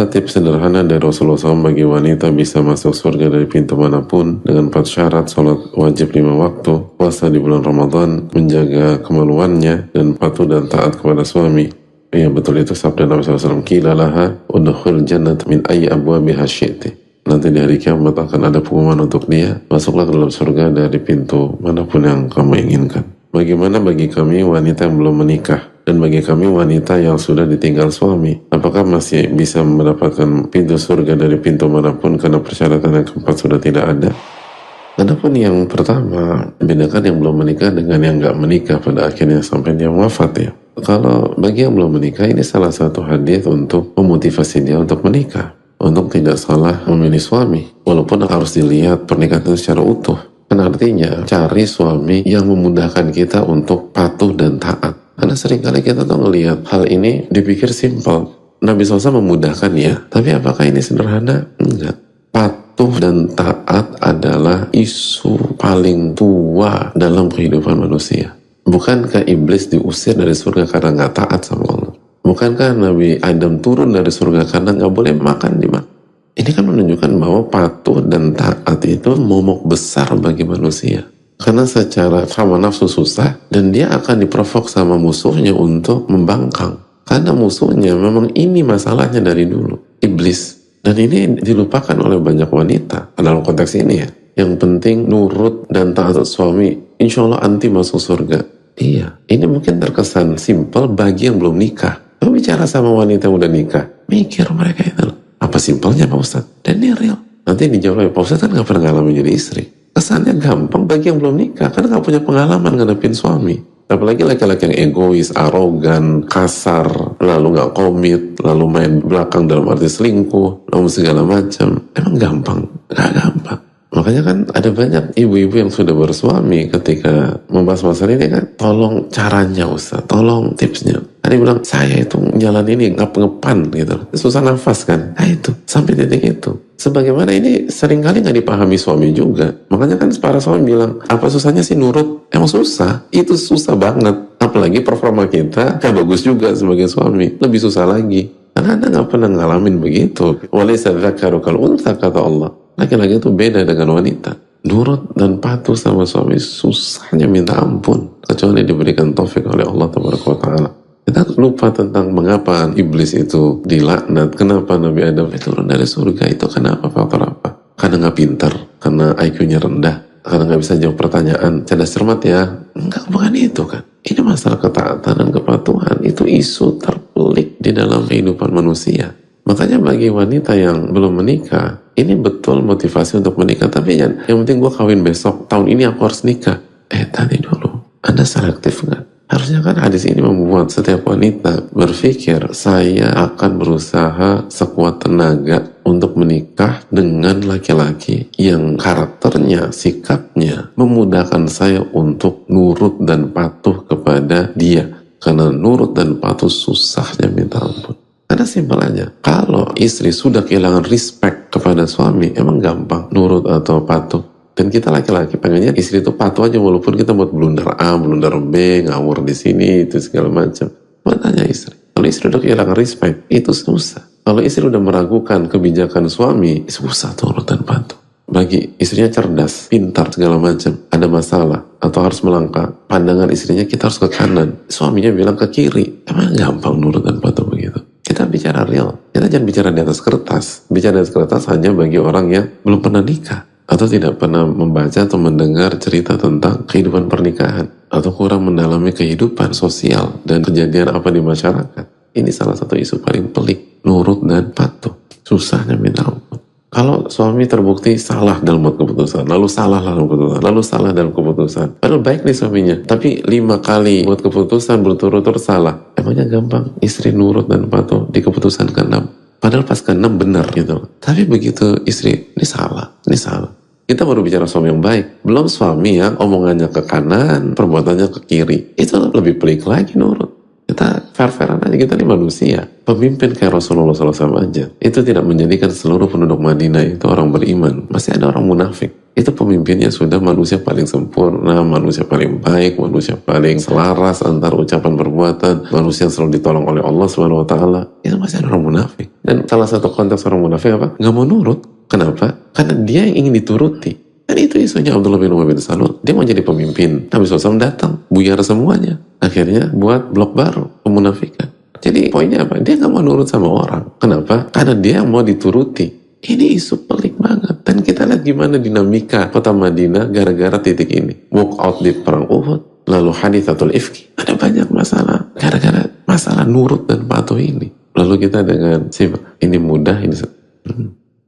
adalah tips sederhana dari Rasulullah SAW bagi wanita bisa masuk surga dari pintu manapun dengan 4 syarat: sholat wajib 5 waktu, puasa di bulan Ramadan, menjaga kemaluannya, dan patuh dan taat kepada suami. Ya betul, itu sabda Nabi SAW. Qila laha udkhul jannat min ayyi abwabiha syi'ti. Nanti di hari kiamat akan ada pengumuman untuk dia, masuklah ke dalam surga dari pintu manapun yang kamu inginkan. Bagaimana bagi kami wanita yang belum menikah? Dan bagi kami wanita yang sudah ditinggal suami, apakah masih bisa mendapatkan pintu surga dari pintu manapun karena persyaratan yang keempat sudah tidak ada? Adapun yang pertama, bedakan yang belum menikah dengan yang nggak menikah pada akhirnya sampai dia wafat ya. Kalau bagi yang belum menikah, ini salah satu hadis untuk memotivasi dia untuk menikah, untuk tidak salah memilih suami, walaupun harus dilihat pernikahan itu secara utuh. Kan artinya cari suami yang memudahkan kita untuk patuh dan taat. Karena seringkali kita tuh ngelihat hal ini dipikir simpel. Nabi SAW memudahkan ya, tapi apakah ini sederhana? Enggak. Patuh dan taat adalah isu paling tua dalam kehidupan manusia. Bukankah iblis diusir dari surga karena nggak taat sama Allah? Bukankah Nabi Adam turun dari surga karena nggak boleh makan di mana? Ini kan menunjukkan bahwa patuh dan taat itu momok besar bagi manusia. Karena secara hawa nafsu susah, dan dia akan diprovok sama musuhnya untuk membangkang. Karena musuhnya memang ini masalahnya dari dulu, iblis. Dan ini dilupakan oleh banyak wanita dalam konteks ini ya. Yang penting nurut dan taat suami, insya Allah anti masuk surga. Iya, ini mungkin terkesan simpel bagi yang belum nikah. Kalau bicara sama wanita yang udah nikah, mikir mereka itu loh. Apa simpelnya Pak Ustadz? Dan ini real. Nanti dijawab oleh Pak Ustadz kan gak pernah ngalamin jadi istri. Kesannya gampang bagi yang belum nikah karena gak punya pengalaman ngadepin suami. Apalagi laki-laki yang egois, arogan, kasar, lalu gak komit, lalu main belakang dalam arti selingkuh, lalu segala macam. Emang gampang? Gak gampang. Makanya kan ada banyak ibu-ibu yang sudah bersuami ketika membahas masalah ini kan, tolong caranya Ustaz, tolong tipsnya. Ada yang bilang, saya itu jalan ini ngep-ngepan gitu. Susah nafas kan? Nah itu, sampai titik itu. Sebagaimana ini seringkali nggak dipahami suami juga. Makanya kan para suami bilang, apa susahnya sih nurut? Emang susah, itu susah banget. Apalagi performa kita gak bagus juga sebagai suami, lebih susah lagi. Karena Anda nggak pernah ngalamin begitu. Walaysa dzakaru kal untha, kata Allah. Laki-laki itu beda dengan wanita. Nurut dan patuh sama suami susahnya minta ampun, kecuali diberikan taufik oleh Allah Taala. Kita lupa tentang mengapa iblis itu dilaknat, kenapa Nabi Adam itu turun dari surga, itu kenapa, faktor apa? Karena nggak pintar, karena IQ-nya rendah, karena nggak bisa jawab pertanyaan, cerdas cermat ya? Enggak, bukan itu kan. Ini masalah ketaatan dan kepatuhan, itu isu terpelik di dalam kehidupan manusia. Makanya bagi wanita yang belum menikah, ini betul motivasi untuk menikah, tapi yang penting gue kawin besok, tahun ini aku harus nikah. Tadi dulu, Anda selektif nggak? Harusnya kan hadis ini membuat setiap wanita berpikir, saya akan berusaha sekuat tenaga untuk menikah dengan laki-laki yang karakternya, sikapnya memudahkan saya untuk nurut dan patuh kepada dia. Karena nurut dan patuh susahnya minta ampun. Karena simpel aja, kalau istri sudah kehilangan respect kepada suami, emang gampang nurut atau patuh. Dan kita laki-laki pengennya istri itu patuh aja, walaupun kita buat blunder A, blunder B, ngawur di sini, itu segala macam. Makanya istri, kalau istri udah kehilangan respect, itu susah. Kalau istri udah meragukan kebijakan suami, susah turut dan patuh. Bagi istrinya cerdas, pintar, segala macam, ada masalah, atau harus melangkah, pandangan istrinya kita harus ke kanan, suaminya bilang ke kiri. Emang gampang nurut dan patuh begitu? Kita bicara real, kita jangan bicara di atas kertas. Bicara di atas kertas hanya bagi orang yang belum pernah nikah, atau tidak pernah membaca atau mendengar cerita tentang kehidupan pernikahan, atau kurang mendalami kehidupan sosial dan kejadian apa di masyarakat. Ini salah satu isu paling pelik, nurut dan patuh. Susahnya minta ampun. Kalau suami terbukti salah dalam buat keputusan, lalu salah dalam keputusan, lalu salah dalam keputusan, padahal baik nih suaminya, tapi 5 kali buat keputusan berturut-turut salah, emangnya gampang istri nurut dan patuh di keputusan ke-6? Padahal pas ke-6 benar gitu. Tapi begitu istri, ini salah. Kita baru bicara suami yang baik, belum suami yang omongannya ke kanan, perbuatannya ke kiri. Itu lebih pelik lagi nurut. Kita fair-fairan aja, kita ini manusia. Pemimpin kayak Rasulullah SAW aja, itu tidak menjadikan seluruh penduduk Madinah itu orang beriman. Masih ada orang munafik. Itu pemimpinnya sudah manusia paling sempurna, manusia paling baik, manusia paling selaras antara ucapan perbuatan, manusia yang selalu ditolong oleh Allah Subhanahu Wa Taala. Itu masih ada orang munafik. Dan salah satu konteks orang munafik apa? Nggak mau nurut. Kenapa? Karena dia yang ingin dituruti. Dan itu isunya Abdullah bin Ubay bin Salul. Dia mau jadi pemimpin. Nabi SAW datang, buyar semuanya. Akhirnya buat blok baru, pemunafikan. Jadi poinnya apa? Dia nggak mau nurut sama orang. Kenapa? Karena dia yang mau dituruti. Ini isu pelik banget. Dan kita lihat gimana dinamika kota Madinah gara-gara titik ini. Walk out di perang Uhud, lalu haditsatul ifki. Ada banyak masalah gara-gara masalah nurut dan patuh ini. Lalu kita dengan ini mudah, ini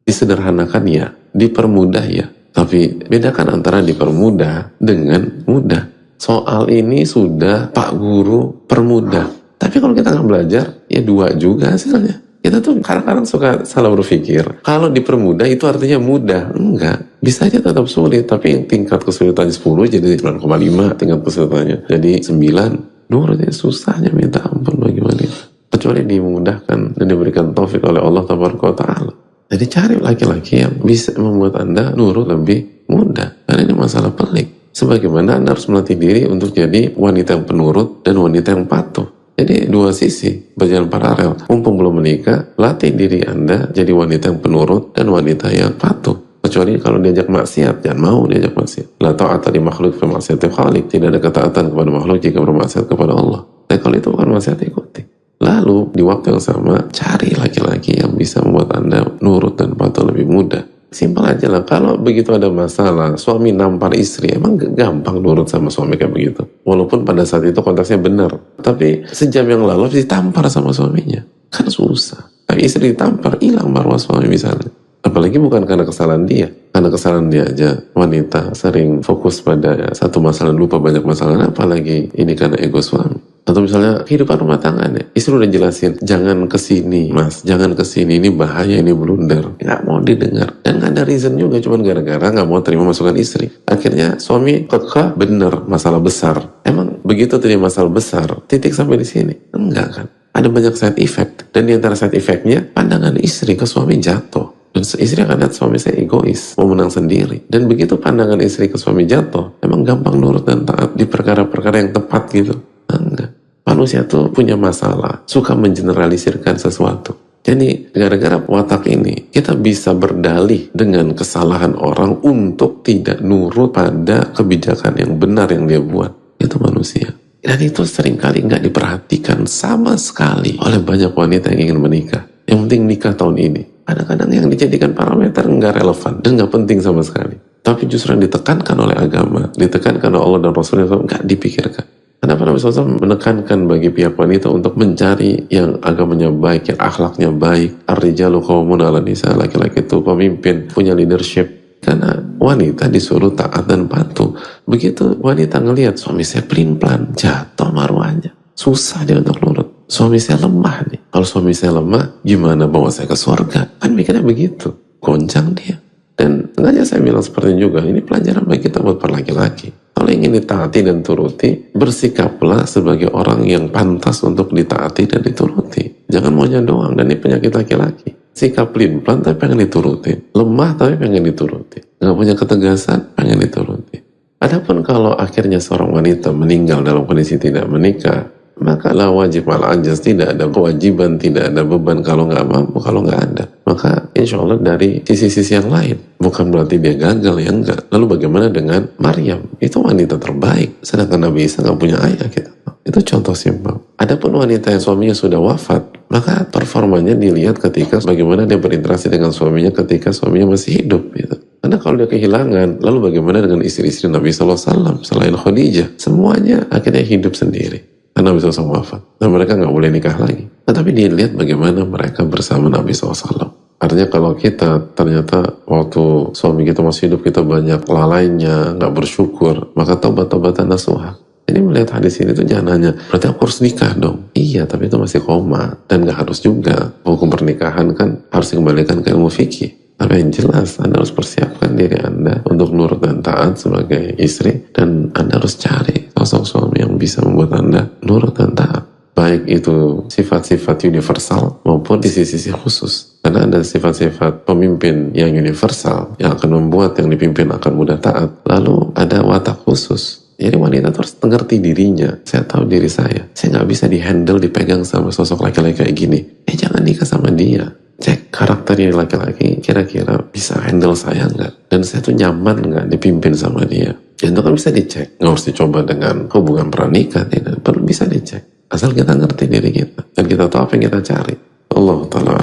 disederhanakan ya, dipermudah ya. Tapi bedakan antara dipermudah dengan mudah. Soal ini sudah Pak Guru permudah. Tapi kalau kita nggak belajar, ya dua juga hasilnya. Kita tuh kadang-kadang suka salah berpikir. Kalau dipermudah itu artinya mudah. Enggak. Bisa aja tetap sulit. Tapi tingkat kesulitannya 10 jadi 9,5. Tingkat kesulitannya jadi 9. Nurutnya susahnya minta ampun bagi wanita. Kecuali dimudahkan dan diberikan taufik oleh Allah Ta'ala. Jadi cari laki-laki yang bisa membuat Anda nurut lebih mudah. Karena ini masalah pelik. Sebagaimana Anda harus melatih diri untuk jadi wanita yang penurut dan wanita yang patuh. Jadi dua sisi berjalan paralel. Mumpung belum menikah, latih diri Anda jadi wanita yang penurut dan wanita yang patuh. Kecuali kalau diajak maksiat, jangan mau diajak maksiat. La ta'ata li makhluk fi maksiati khaliq. Tidak ada ketaatan kepada makhluk jika bermaksiat kepada Allah. Dan kalau itu bukan maksiat, ikuti. Lalu di waktu yang sama cari laki-laki yang bisa membuat Anda nurut dan patuh lebih mudah. Simpel aja lah. Kalau begitu ada masalah, suami nampar istri, emang gampang nurut sama suami kayak begitu. Walaupun pada saat itu konteksnya benar. Tapi sejam yang lalu ditampar sama suaminya. Kan susah. Tapi istri ditampar, hilang marwah suami misalnya. Apalagi bukan karena kesalahan dia. Karena kesalahan dia aja. Wanita sering fokus pada satu masalah, lupa banyak masalah. Apalagi ini karena ego suami. Atau misalnya kehidupan rumah tangga nih, istri udah jelasin, jangan kesini mas, jangan kesini, ini bahaya, ini blunder. Nggak mau didengar. Dan nggak ada reason juga, cuma gara-gara nggak mau terima masukan istri. Akhirnya suami kekeh, bener, masalah besar. Emang begitu terima masalah besar, titik sampai di sini? Enggak kan? Ada banyak side effect. Dan di antara side effectnya, pandangan istri ke suami jatuh. Dan istri akan lihat suami saya egois, mau menang sendiri. Dan begitu pandangan istri ke suami jatuh, emang gampang nurut dan taat di perkara-perkara yang tepat gitu. Enggak. Manusia tuh punya masalah, suka mengeneralisirkan sesuatu. Jadi gara-gara watak ini, kita bisa berdalih dengan kesalahan orang untuk tidak nurut pada kebijakan yang benar yang dia buat. Itu manusia. Dan itu seringkali nggak diperhatikan sama sekali oleh banyak wanita yang ingin menikah. Yang penting nikah tahun ini. Kadang-kadang yang dijadikan parameter nggak relevan dan nggak penting sama sekali. Tapi justru yang ditekankan oleh agama, ditekankan oleh Allah dan Rasulullah nggak dipikirkan. Kenapa Nabi SAW menekankan bagi pihak wanita untuk mencari yang agamanya baik, yang akhlaknya baik. Ar-rijalu qawwamun 'alan nisa, laki-laki itu pemimpin, punya leadership. Karena wanita disuruh taat dan patuh. Begitu wanita ngelihat suami saya pelin-pelan, jatuh marwahnya. Susah dia untuk nurut. Suami saya lemah nih. Kalau suami saya lemah, gimana bawa saya ke surga? Kan mikirnya begitu. Goncang dia. Dan sengaja saya bilang seperti ini juga, ini pelajaran bagi kita buat para laki-laki. Kalau ingin ditaati dan turuti, bersikaplah sebagai orang yang pantas untuk ditaati dan dituruti. Jangan maunya doang, dan ini penyakit laki-laki. Sikap pelin-pelan tapi pengen dituruti. Lemah tapi pengen dituruti. Nggak punya ketegasan, pengen dituruti. Adapun kalau akhirnya seorang wanita meninggal dalam kondisi tidak menikah, maka la wajib al ajaz, tidak ada kewajiban, tidak ada beban kalau nggak mampu, kalau nggak ada. Maka insya Allah dari sisi-sisi yang lain, bukan berarti dia gagal, ya enggak. Lalu bagaimana dengan Maryam? Itu wanita terbaik, sedangkan Nabi Isa nggak punya ayah kita. Itu contoh simpel. Adapun wanita yang suaminya sudah wafat, maka performanya dilihat ketika bagaimana dia berinteraksi dengan suaminya ketika suaminya masih hidup gitu. Karena kalau dia kehilangan, lalu bagaimana dengan istri-istri Nabi SAW selain Khadijah? Semuanya akhirnya hidup sendiri. Karena Nabi SAW wafat. Dan mereka nggak boleh nikah lagi. Tetapi dilihat bagaimana mereka bersama Nabi SAW. Artinya kalau kita ternyata waktu suami kita masih hidup kita banyak lalainya, nggak bersyukur, maka taubat-taubatan nasuha. Jadi melihat hadis ini tuh jangan hanya, berarti aku harus nikah dong. Iya, tapi itu masih koma. Dan nggak harus juga. Hukum pernikahan kan harus dikembalikan ke ilmu fikih. Tapi yang jelas, Anda harus persiapkan diri Anda untuk nurut dan taat sebagai istri. Dan Anda harus cari sosok suami yang bisa membuat Anda nurut dan taat. baik itu sifat-sifat universal maupun sisi-sisi khusus. Karena ada sifat-sifat pemimpin yang universal yang akan membuat yang dipimpin akan mudah taat. Lalu ada watak khusus. Jadi wanita harus mengerti dirinya. Saya tahu diri saya nggak bisa dihandle, dipegang sama sosok laki-laki kayak gini. Jangan nikah sama dia. Cek karakternya laki-laki, kira-kira bisa handle saya nggak? Dan saya tuh nyaman nggak dipimpin sama dia? Dan itu kan bisa dicek. Nggak harus dicoba dengan hubungan pernikah, tidak. Perlu bisa dicek. Asal kita ngerti diri kita. Dan kita tahu apa yang kita cari. Allah Ta'ala